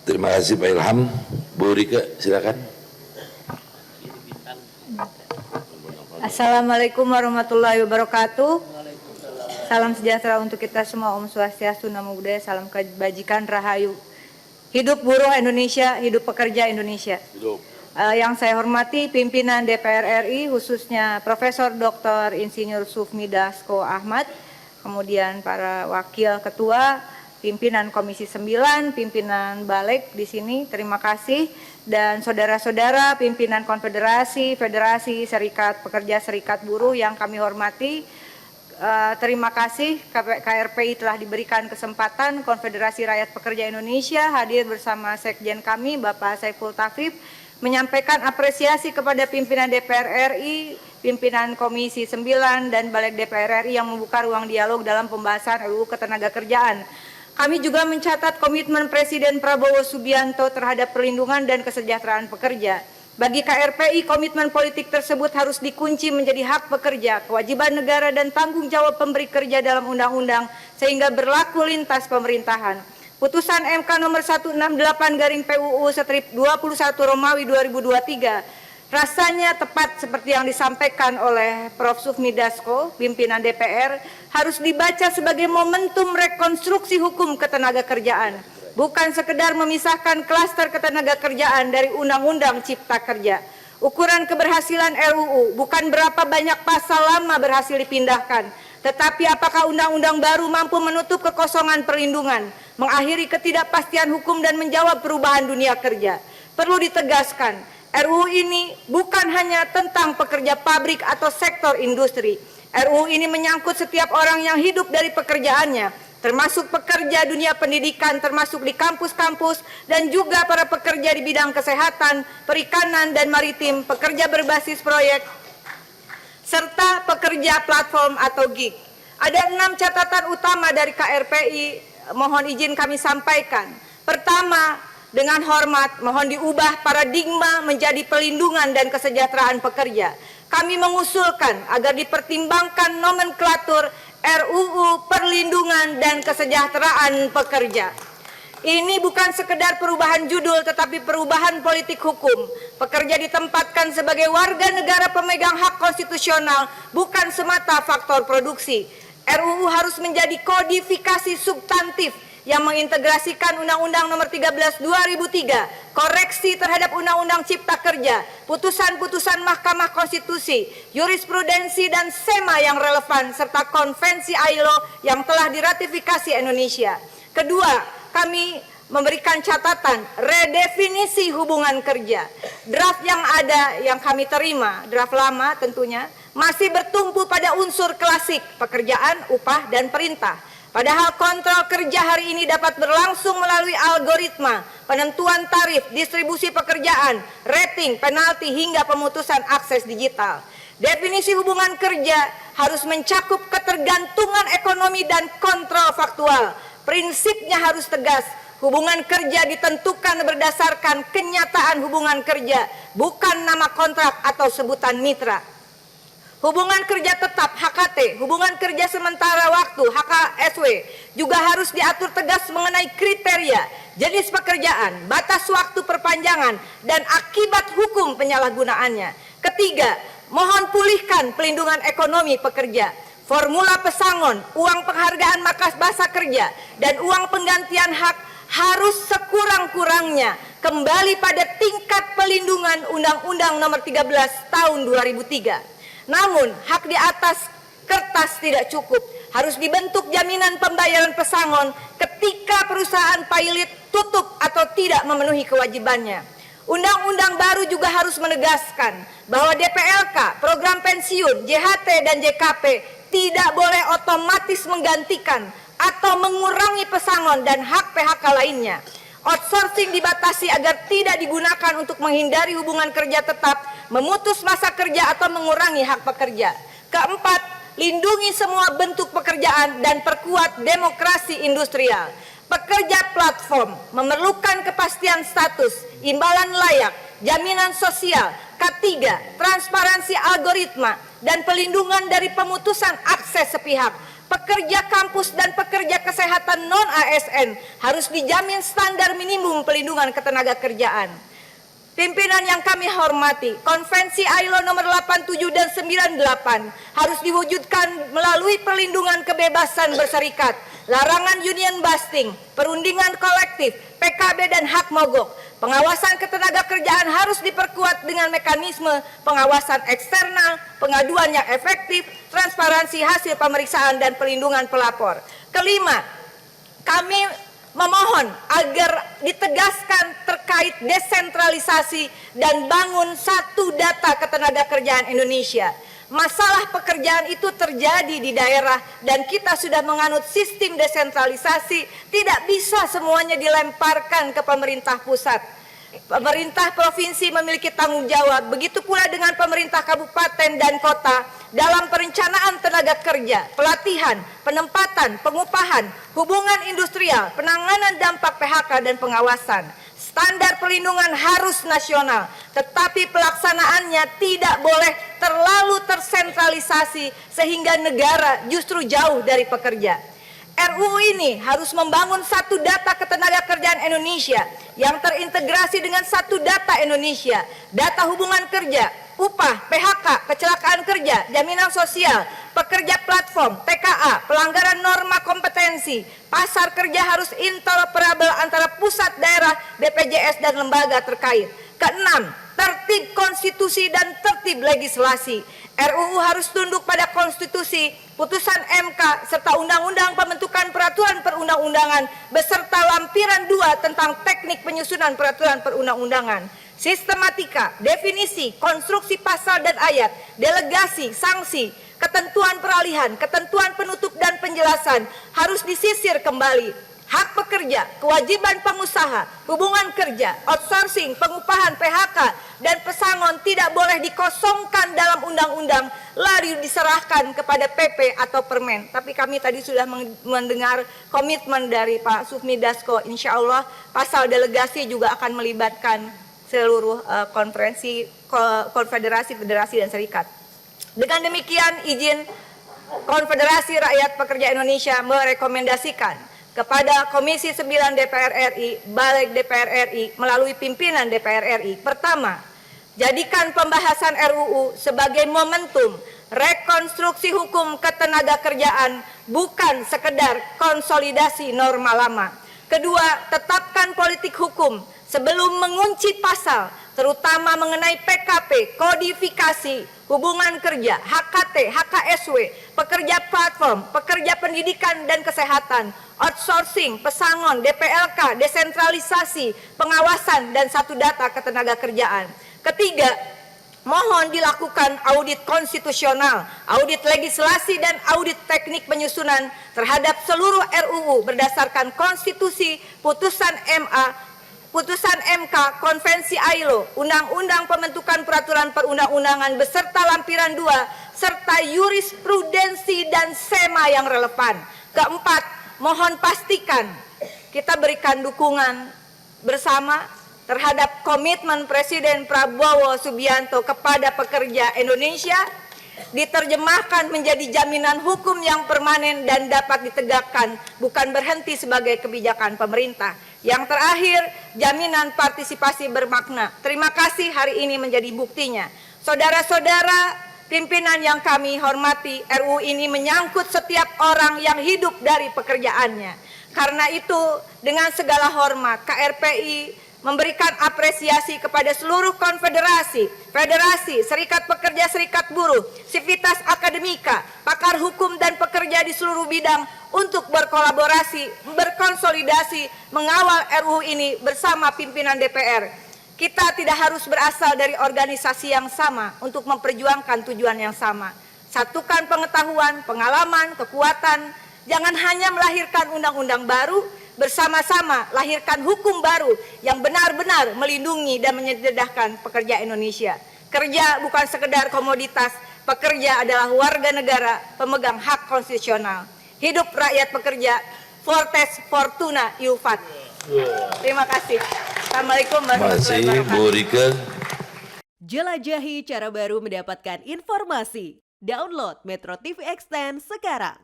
Terima kasih Pak Ilham. Bu Rika, silakan. Assalamualaikum warahmatullahi wabarakatuh. Salam sejahtera untuk kita semua. Om Swastiastu, Namo Buddhaya, salam kebajikan, rahayu. Hidup buruh Indonesia, hidup pekerja Indonesia. Hidup. Yang saya hormati pimpinan DPR RI, khususnya Profesor Dr. Insinyur Sufmi Dasko Ahmad, kemudian para wakil ketua, pimpinan Komisi 9, pimpinan Balik di sini, terima kasih, dan saudara-saudara pimpinan Konfederasi, Federasi, Serikat Pekerja, Serikat Buruh yang kami hormati. Terima kasih KRPI telah diberikan kesempatan Konfederasi Rakyat Pekerja Indonesia hadir bersama Sekjen kami Bapak Saiful Tafib menyampaikan apresiasi kepada pimpinan DPR RI, pimpinan Komisi 9 dan Balik DPR RI yang membuka ruang dialog dalam pembahasan RUU Ketenagakerjaan. Kami juga mencatat komitmen Presiden Prabowo Subianto terhadap perlindungan dan kesejahteraan pekerja. Bagi KRPI, komitmen politik tersebut harus dikunci menjadi hak pekerja, kewajiban negara dan tanggung jawab pemberi kerja dalam undang-undang sehingga berlaku lintas pemerintahan. Putusan MK nomor 168/PUU/21 Romawi 2023 rasanya tepat seperti yang disampaikan oleh Prof. Sufmi Dasko, pimpinan DPR, harus dibaca sebagai momentum rekonstruksi hukum ketenagakerjaan, bukan sekedar memisahkan klaster ketenagakerjaan dari Undang-Undang Cipta Kerja. Ukuran keberhasilan RUU bukan berapa banyak pasal lama berhasil dipindahkan, tetapi apakah undang-undang baru mampu menutup kekosongan perlindungan, mengakhiri ketidakpastian hukum dan menjawab perubahan dunia kerja. Perlu ditegaskan, RUU ini bukan hanya tentang pekerja pabrik atau sektor industri. RUU ini menyangkut setiap orang yang hidup dari pekerjaannya, termasuk pekerja dunia pendidikan, termasuk di kampus-kampus, dan juga para pekerja di bidang kesehatan, perikanan, dan maritim, pekerja berbasis proyek, serta pekerja platform atau gig. Ada 6 catatan utama dari KRPI, mohon izin kami sampaikan. Pertama, dengan hormat, mohon diubah paradigma menjadi pelindungan dan kesejahteraan pekerja. Kami mengusulkan agar dipertimbangkan nomenklatur RUU Perlindungan dan Kesejahteraan Pekerja. Ini bukan sekedar perubahan judul, tetapi perubahan politik hukum. Pekerja ditempatkan sebagai warga negara pemegang hak konstitusional, bukan semata faktor produksi. RUU harus menjadi kodifikasi substantif yang mengintegrasikan Undang-Undang Nomor 13 2003, koreksi terhadap Undang-Undang Cipta Kerja, putusan-putusan Mahkamah Konstitusi, jurisprudensi dan SEMA yang relevan, serta konvensi ILO yang telah diratifikasi Indonesia. Kedua, kami memberikan catatan redefinisi hubungan kerja. Draft yang ada yang kami terima, draft lama tentunya, masih bertumpu pada unsur klasik pekerjaan, upah, dan perintah. Padahal kontrol kerja hari ini dapat berlangsung melalui algoritma, penentuan tarif, distribusi pekerjaan, rating, penalti, hingga pemutusan akses digital. Definisi hubungan kerja harus mencakup ketergantungan ekonomi dan kontrol faktual. Prinsipnya harus tegas. Hubungan kerja ditentukan berdasarkan kenyataan hubungan kerja, bukan nama kontrak atau sebutan mitra. Hubungan kerja tetap HKT, hubungan kerja sementara waktu HKSW juga harus diatur tegas mengenai kriteria, jenis pekerjaan, batas waktu perpanjangan, dan akibat hukum penyalahgunaannya. Ketiga, mohon pulihkan pelindungan ekonomi pekerja. Formula pesangon, uang penghargaan masa kerja, dan uang penggantian hak harus sekurang-kurangnya kembali pada tingkat pelindungan Undang-Undang Nomor 13 Tahun 2003. Namun, hak di atas kertas tidak cukup. Harus dibentuk jaminan pembayaran pesangon ketika perusahaan pilot tutup atau tidak memenuhi kewajibannya. Undang-undang baru juga harus menegaskan bahwa DPLK, program pensiun, JHT, dan JKP tidak boleh otomatis menggantikan atau mengurangi pesangon dan hak PHK lainnya. Outsourcing dibatasi agar tidak digunakan untuk menghindari hubungan kerja tetap, memutus masa kerja atau mengurangi hak pekerja. Keempat, lindungi semua bentuk pekerjaan dan perkuat demokrasi industrial. Pekerja platform memerlukan kepastian status, imbalan layak, jaminan sosial, K3, transparansi algoritma, dan pelindungan dari pemutusan akses sepihak. Pekerja kampus dan pekerja kesehatan non-ASN harus dijamin standar minimum pelindungan ketenaga kerjaan. Pimpinan yang kami hormati, Konvensi ILO nomor 87 dan 98 harus diwujudkan melalui perlindungan kebebasan berserikat, larangan union busting, perundingan kolektif, PKB dan hak mogok. Pengawasan ketenaga kerjaan harus diperkuat dengan mekanisme pengawasan eksternal, pengaduan yang efektif, transparansi hasil pemeriksaan dan perlindungan pelapor. Kelima, kami memohon agar ditegaskan terkait desentralisasi dan bangun satu data ketenaga kerjaan Indonesia. Masalah pekerjaan itu terjadi di daerah dan kita sudah menganut sistem desentralisasi, tidak bisa semuanya dilemparkan ke pemerintah pusat. Pemerintah provinsi memiliki tanggung jawab, begitu pula dengan pemerintah kabupaten dan kota dalam perencanaan tenaga kerja, pelatihan, penempatan, pengupahan, hubungan industrial, penanganan dampak PHK dan pengawasan. Standar perlindungan harus nasional, tetapi pelaksanaannya tidak boleh terlalu tersentralisasi sehingga negara justru jauh dari pekerja. RUU ini harus membangun satu data ketenaga kerjaan Indonesia yang terintegrasi dengan satu data Indonesia, data hubungan kerja, upah, PHK, kecelakaan kerja, jaminan sosial, pekerja platform, TKA, pelanggaran norma kompetensi, pasar kerja harus interoperabel antara pusat, daerah, BPJS dan lembaga terkait. Keenam, tertib konstitusi dan tertib legislasi. RUU harus tunduk pada konstitusi, putusan MK, serta undang-undang pembentukan peraturan perundang-undangan beserta lampiran 2 tentang teknik penyusunan peraturan perundang-undangan. Sistematika, definisi, konstruksi pasal dan ayat, delegasi, sanksi, ketentuan peralihan, ketentuan penutup dan penjelasan harus disisir kembali. Hak pekerja, kewajiban pengusaha, hubungan kerja, outsourcing, pengupahan, PHK, dan pesangon tidak boleh dikosongkan dalam undang-undang lalu diserahkan kepada PP atau Permen. Tapi kami tadi sudah mendengar komitmen dari Pak Sufmi Dasko, insya Allah pasal delegasi juga akan melibatkan seluruh konfederasi, federasi, dan serikat. Dengan demikian izin Konfederasi Rakyat Pekerja Indonesia merekomendasikan kepada Komisi 9 DPR RI, Balik DPR RI melalui pimpinan DPR RI. Pertama, jadikan pembahasan RUU sebagai momentum rekonstruksi hukum ketenaga kerjaan, bukan sekedar konsolidasi norma lama. Kedua, tetapkan politik hukum sebelum mengunci pasal, terutama mengenai PKP, kodifikasi, hubungan kerja, HKT, HKSW, pekerja platform, pekerja pendidikan dan kesehatan, outsourcing, pesangon, DPLK, desentralisasi, pengawasan, dan satu data ketenaga kerjaan. Ketiga, mohon dilakukan audit konstitusional, audit legislasi, dan audit teknik penyusunan terhadap seluruh RUU berdasarkan konstitusi, putusan MA, putusan MK, Konvensi ILO, Undang-Undang Pembentukan Peraturan Perundang-undangan beserta lampiran 2, serta jurisprudensi dan SEMA yang relevan. Keempat, mohon pastikan kita berikan dukungan bersama terhadap komitmen Presiden Prabowo Subianto kepada pekerja Indonesia, diterjemahkan menjadi jaminan hukum yang permanen dan dapat ditegakkan, bukan berhenti sebagai kebijakan pemerintah. Yang terakhir, jaminan partisipasi bermakna. Terima kasih, hari ini menjadi buktinya. Saudara-saudara pimpinan yang kami hormati, RUU ini menyangkut setiap orang yang hidup dari pekerjaannya. Karena itu, dengan segala hormat, KRPI memberikan apresiasi kepada seluruh konfederasi, federasi, serikat pekerja, serikat buruh, sivitas akademika, pakar hukum dan pekerja di seluruh bidang untuk berkolaborasi, berkonsolidasi, mengawal RUU ini bersama pimpinan DPR. Kita tidak harus berasal dari organisasi yang sama untuk memperjuangkan tujuan yang sama. Satukan pengetahuan, pengalaman, kekuatan, jangan hanya melahirkan undang-undang baru, bersama-sama lahirkan hukum baru yang benar-benar melindungi dan menyededahkan pekerja Indonesia. Kerja bukan sekedar komoditas, pekerja adalah warga negara, pemegang hak konstitusional. Hidup rakyat pekerja, Fortes Fortuna Iufat. Terima kasih. Assalamualaikum warahmatullahi wabarakatuh. Bu Rike. Jelajahi cara baru mendapatkan informasi. Download Metro TV Extend sekarang.